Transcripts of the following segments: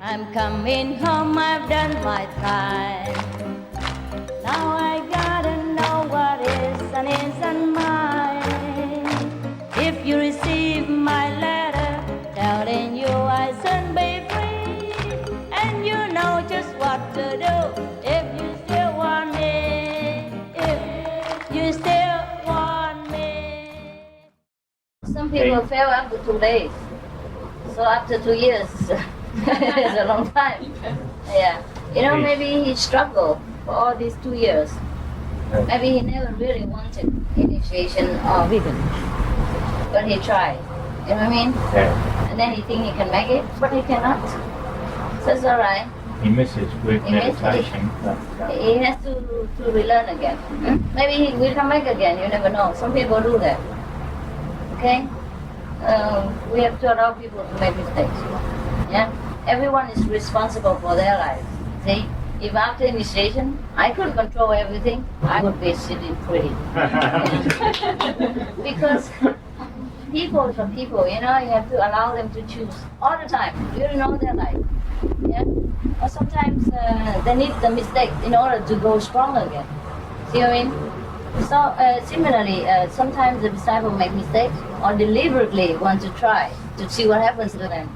I'm coming home, I've done my time. Now I gotta know what is and isn't mine. If you receive my letter telling you I soon be free, and you know just what to do if you still want me, if you still want me. Some people fail after 2 days. So after 2 years, it's a long time. Yeah. You know, maybe he struggled for all these 2 years. Maybe he never really wanted initiation or vegan. But he tried. You know what I mean? Yeah. And then he think he can make it, but he cannot. So it's alright. He misses with meditation. He has to relearn again. Maybe he will come back again, you never know. Some people do that. Okay? We have to allow people to make mistakes. Yeah? Everyone is responsible for their life. See? If after initiation I could control everything, I would be sitting pretty. Because people are people, you know, you have to allow them to choose all the time. You don't know their life. Yeah? Or sometimes they need the mistake in order to go strong again. See what I mean? So similarly, sometimes the disciple make mistakes or deliberately want to try to see what happens to them.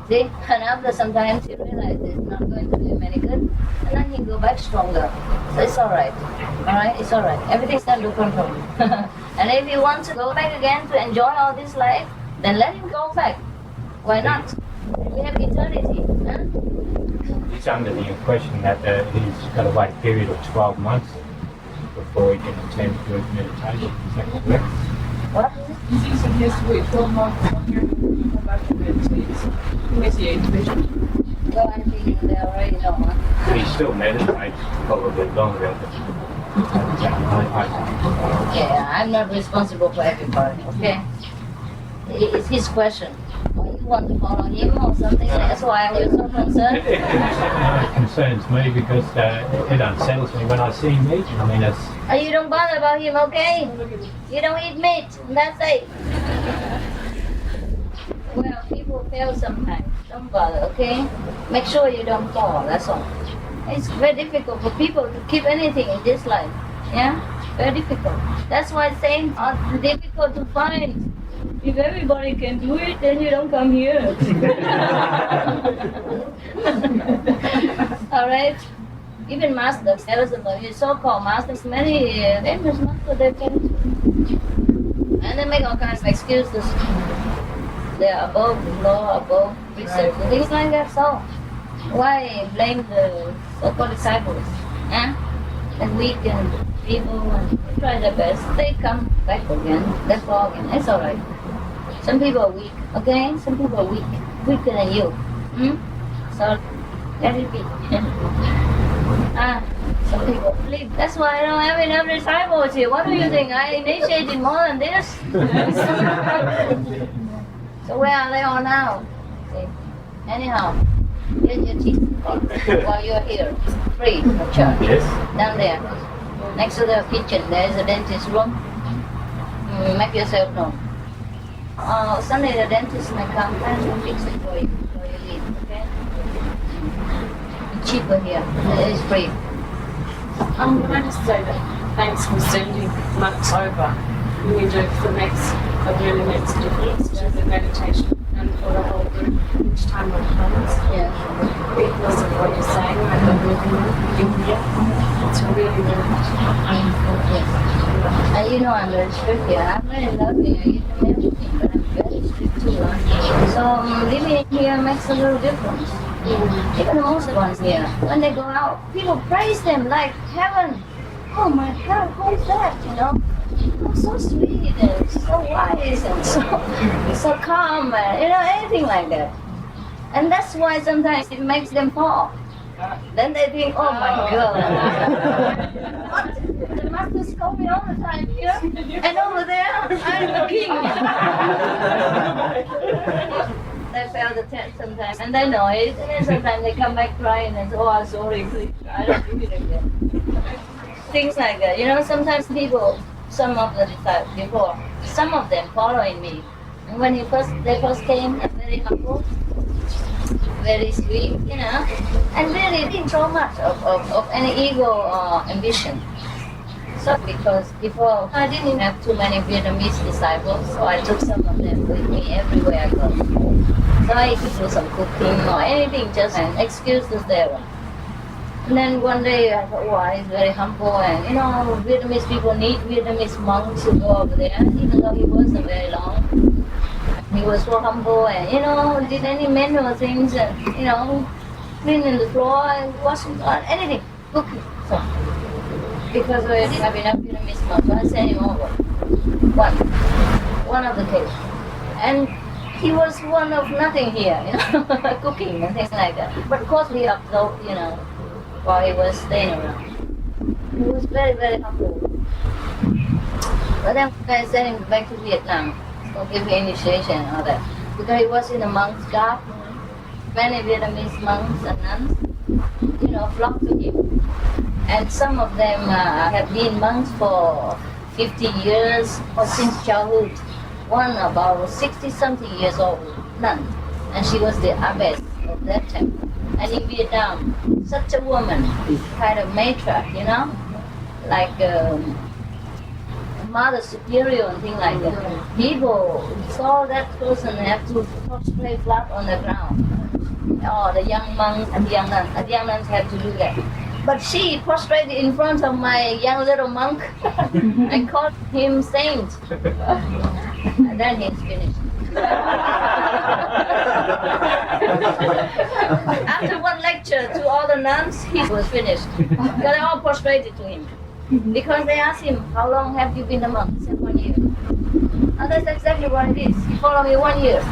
See? And after sometimes you realize it's not going to do him any good, and then he go back stronger. So it's alright. Alright? It's alright. Everything's under control. And if he wants to go back again to enjoy all this life, then let him go back. Why not? We have eternity. Huh? He's under the impression that he's got a wait period of 12 months before he can attend group meditation. Is that correct? What? He thinks that he has to wait 12 months longer to come back to meditate vision. Well, I think they already know, huh? But he still meditates probably longer. Yeah, I'm not responsible for everybody, okay? It's his question. Or you want to follow him or something? That's why you're so concerned. It concerns me because it unsettles me when I see him eat. I mean, it's... You don't bother about him, okay? You don't eat meat, that's it. Well, people fail sometimes. Don't bother, okay? Make sure you don't fall, that's all. It's very difficult for people to keep anything in this life. Yeah? Very difficult. That's why saying are difficult to find. If everybody can do it, then you don't come here. Alright? Even masters, there are some so-called masters, many famous masters, they can. And they make all kinds of excuses. They are above the law, above research, things like that. So, why blame the so-called disciples? Huh? And weaken people and try their best. They come back again, they fall again. It's alright. Some people are weak, okay? Some people are weak, weaker than you. So, let it be. Some people believe. That's why I don't have enough disciples here. What do you think? I initiated more than this? So where are they all now? See? Anyhow, get your teeth while you're here. Free of charge. Yes. Down there. Next to the kitchen, there is a dentist room. Make yourself known. Sunday the dentist may come and fix it for you before you leave, okay? It's cheaper here. It's free. Can I just say that thanks for sending months over. We do for makes a really makes a difference to the meditation and for the whole group each time it comes. Yeah. Because of what you're saying and the moving in here. It's really, really And you know I'm very strict here. I'm very loving. I give them everything, but I'm very strict too. So living here makes a little difference. Even the most ones here, when they go out, people praise them like heaven. Oh my God, who is that? You know, oh, so sweet and so wise and so calm, and you know, anything like that. And that's why sometimes it makes them fall. Then they think, oh my God. What? The masters call me all the time here, and over there, I'm the king. They fail the test sometimes, and they know it, and then sometimes they come back crying and say, oh, I'm sorry, please, I don't do it again. Things like that. You know, sometimes people, some of the disciples before, some of them following me. And when they first came, very humble, very sweet, and really didn't show much of any ego or ambition. So because before I didn't have too many Vietnamese disciples, so I took some of them with me everywhere I go. So I could do some cooking or anything, just an excuse to stay around. And then one day I thought, wow, he's very humble, and Vietnamese people need Vietnamese monks to go over there, even though he wasn't very long. He was so humble and, did any manual things and, cleaning the floor and washing anything, cooking. So, because we didn't have enough Vietnamese monks, I sent him over. One of the case. And he was one of nothing here, cooking and things like that. But of course he absorbed, while he was staying around. He was very, very humble. But then I sent him back to Vietnam to give him initiation and all that. Because he was in a monk's garb. Many Vietnamese monks and nuns, flocked to him. And some of them have been monks for 50 years or since childhood. One about 60-something years old nun. And she was the abbess of that temple. And in Vietnam, such a woman, kind of matriarch, like mother superior and things like that. People saw that person have to prostrate flat on the ground. Or the young monks and the young nuns have to do that. But she prostrated in front of my young little monk and called him saint. And then he's finished. After one lecture to all the nuns, he was finished. They all prostrated to him. Because they asked him, how long have you been a monk? He said, 1 year. And that's exactly what it is. He followed me 1 year.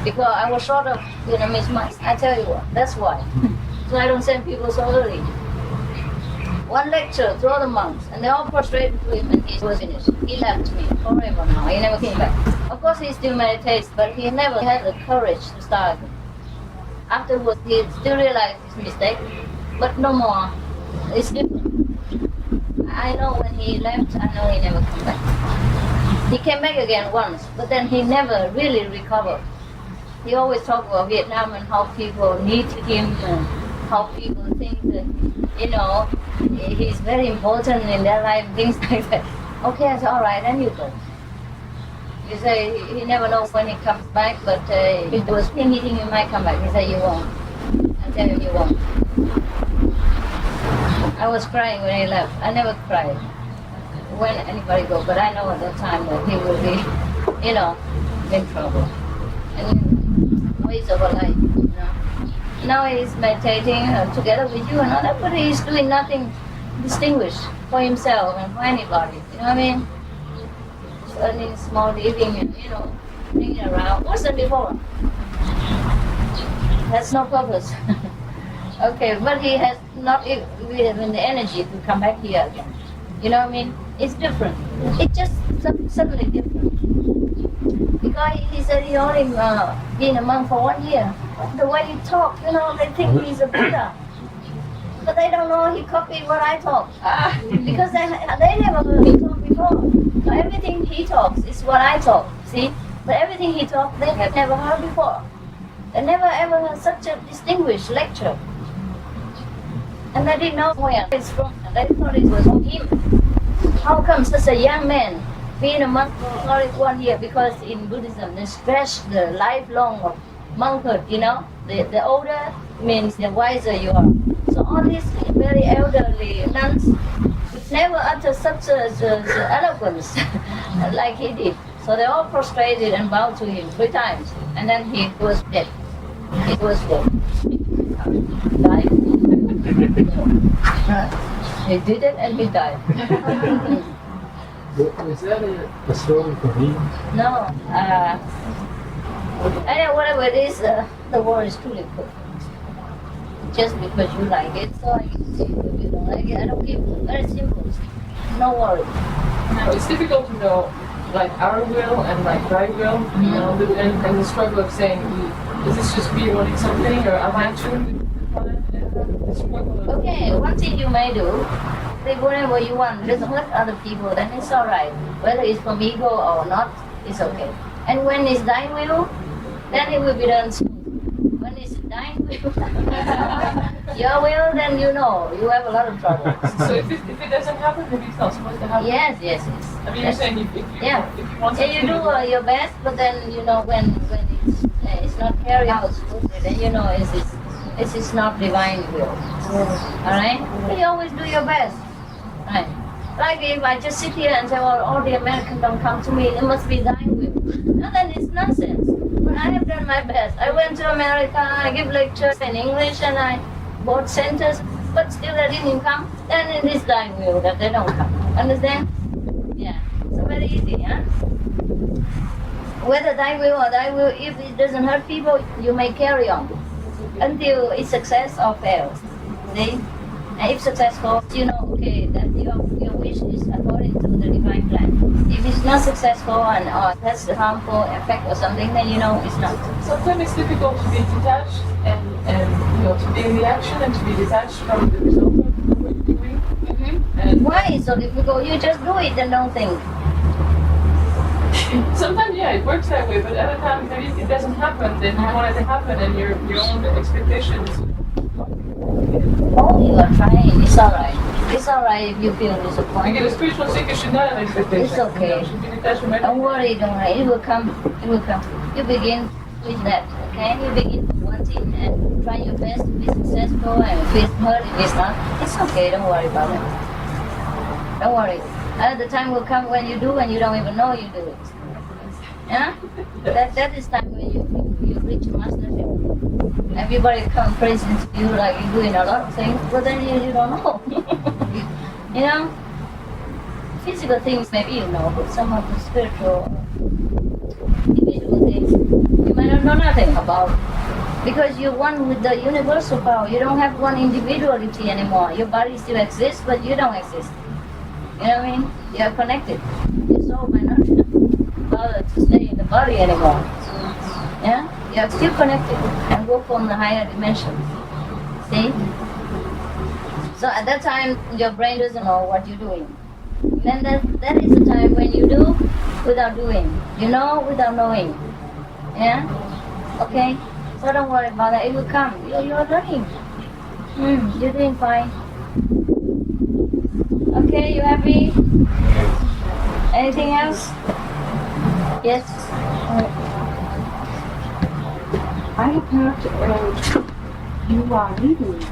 Because I was short of Vietnamese monks. I tell you what, that's why. So I don't send people so early. One lecture to all the monks, and they all prostrated to him, and he was finished. He left me forever now. He never came back. Of course, he still meditates, but he never had the courage to start. Afterwards, he still realized his mistake, but no more. It's different. I know when he left, I know he never came back. He came back again once, but then he never really recovered. He always talked about Vietnam and how people need him and how people think that, he's very important in their life, things like that. Okay, I said, all right, then you go. You say, he never knows when he comes back, but if it was him, he think he might come back. He said, you won't. I tell you, you won't. I was crying when he left. I never cried when anybody goes, but I know at that time that he will be, in trouble. And waste of a life, Now he's meditating together with you and all that, but he's doing nothing distinguished for himself and for anybody. You know what I mean? He's earning small living and, hanging around. Worse than before. Has no purpose. Okay, but he has not even the energy to come back here again. You know what I mean? It's different. It's just suddenly different. Because he said he only been a monk for 1 year. The way he talks, they think he's a Buddha. But they don't know he copied what I talk. Because they never heard me talk before. So everything he talks is what I talk, see? But everything he talks, they have never heard before. They never ever heard such a distinguished lecture. And they didn't know where it's from. They thought it was from him. How come such a young man being a monk for only 1 year? Because in Buddhism, they stress the lifelong of monkhood, The older means the wiser you are. So all these very elderly nuns never utter such eloquence like he did. So they all prostrated and bowed to him 3 times. And then he was dead. He was dead. Died. He did it and he died. Was that a story for me? No. Whatever it is, the war is truly perfect. Just because you like it, so I can see if you don't like it. I don't give. Very simple. No worry. It's difficult to know, like our will and like right will, and the struggle of saying, is this just me wanting something, or am I true? Okay, one thing you may do, say whatever you want, doesn't hurt other people, then it's alright. Whether it's from ego or not, it's okay. And when it's thy will, then it will be done soon. When it's divine will. Your will, then you know you have a lot of trouble. So if it doesn't happen, then it's not supposed to happen. Yes. I mean, you're saying if you want Yeah, something you do your best, but then you know when it's not carried out smoothly, then you know it's not divine will. All right? You always do your best. Right? Like if I just sit here and say, well, all the Americans don't come to me, it must be thine will. No, then it's nonsense. But I have done my best. I went to America, I give lectures in English, and I bought centers, but still they didn't come. Then it is thine will that they don't come. Understand? Yeah. So very easy, huh? Whether thy will or thy will, if it doesn't hurt people, you may carry on until it's success or fails. See? And if successful, you know, okay, that your wish is according to the divine plan. If it's not successful and or has a harmful effect or something, then you know it's not. Sometimes it's difficult to be detached and to be in the action and to be detached from the result of what you're doing. Mm-hmm. And Why is so difficult? You just do it and don't think. sometimes, yeah, it works that way, but other times maybe it doesn't happen, then you want it to happen and your own expectations. Oh, you are trying. It's alright. It's alright if you feel I get a disappointed. spiritual seeker should not have expectations. It's okay. Should be detached from Don't everything. worry, don't worry. It will come. It will come. You begin with that, okay? You begin with one thing and try your best to be successful. And if it's hurt, if it's not, it's okay. Don't worry about it. Don't worry. The time will come when you do and you don't even know you do it. Yeah? That is time when you reach mastership. Everybody come praising to you like you're doing a lot of things, but then you don't know. You know? Physical things maybe you know, but some of the spiritual, individual things, you might not know nothing about. Because you're one with the universal power. You don't have one individuality anymore. Your body still exists, but you don't exist. You know what I mean? You are connected. Your soul might not bother to stay in the body anymore. Yeah? You are still connected and work on the higher dimensions. See? So at that time, your brain doesn't know what you're doing. Then that is the time when you do without doing. You know without knowing. Yeah? Okay? So don't worry about it. It will come. You're learning. You're doing fine. Okay, you happy? Anything else? Yes? I have heard you are leaving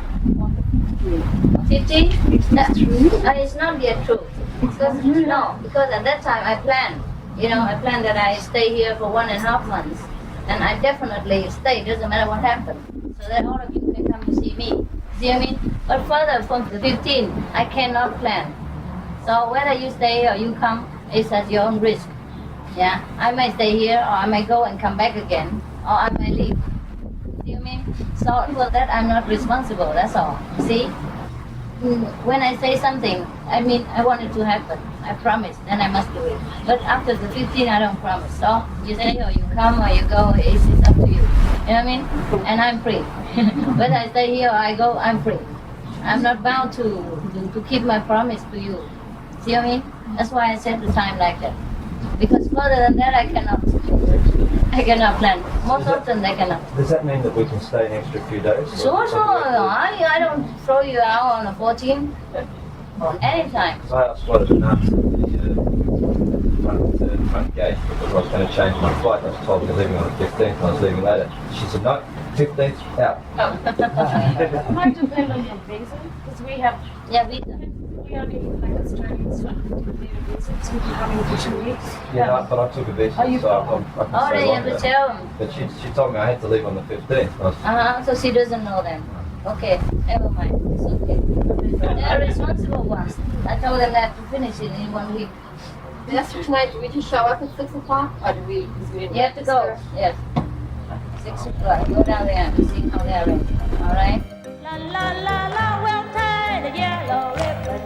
on the 15th. 50? Is that true? It's not yet true. Because, no, because at that time I planned. You know, I planned that I stay here for 1.5 months. And I definitely stay, doesn't matter what happens. So that all of you can come to see me. See what I mean? But further from the 15th, I cannot plan. So whether you stay or you come, it's at your own risk. Yeah, I might stay here, or I might go and come back again, or I might leave. See what I mean? So for that, I'm not responsible. That's all. See? When I say something, I mean I want it to happen. I promise, then I must do it. But after the 15th, I don't promise. So you say, or you come, or you go. It's up to you. You know what I mean? And I'm free. Whether I stay here or I go, I'm free. I'm not bound to keep my promise to you. See what I mean? That's why I set the time like that. Because further than that, I cannot. I cannot plan. Most often, I cannot. Does that mean that we can stay an extra few days? Sure. I don't throw you out on the 14th. Or anytime. Because I asked what an answer to the front gate because I was going to change my flight. I was told we were leaving on the 15th. I was leaving later. She said, no, 15th, out. It might depend on your visa, because we have, Yeah, we only like Australians need a visa, so we're coming for 2 weeks. Yeah, but I took a visa, Oh, you- so I can Oh, stay then you have longer. to tell them. But she told me I had to leave on the 15th. I was, So she doesn't know then. Okay, never mind. It's okay. They're responsible ones. I told them that to finish it in 1 week. Yes, tonight, do we just show up at 6 o'clock? Or do we? You have to go. Yes. 6 o'clock. Go down there and see how they are ready. All right? La la la la, we'll tie the yellow ribbon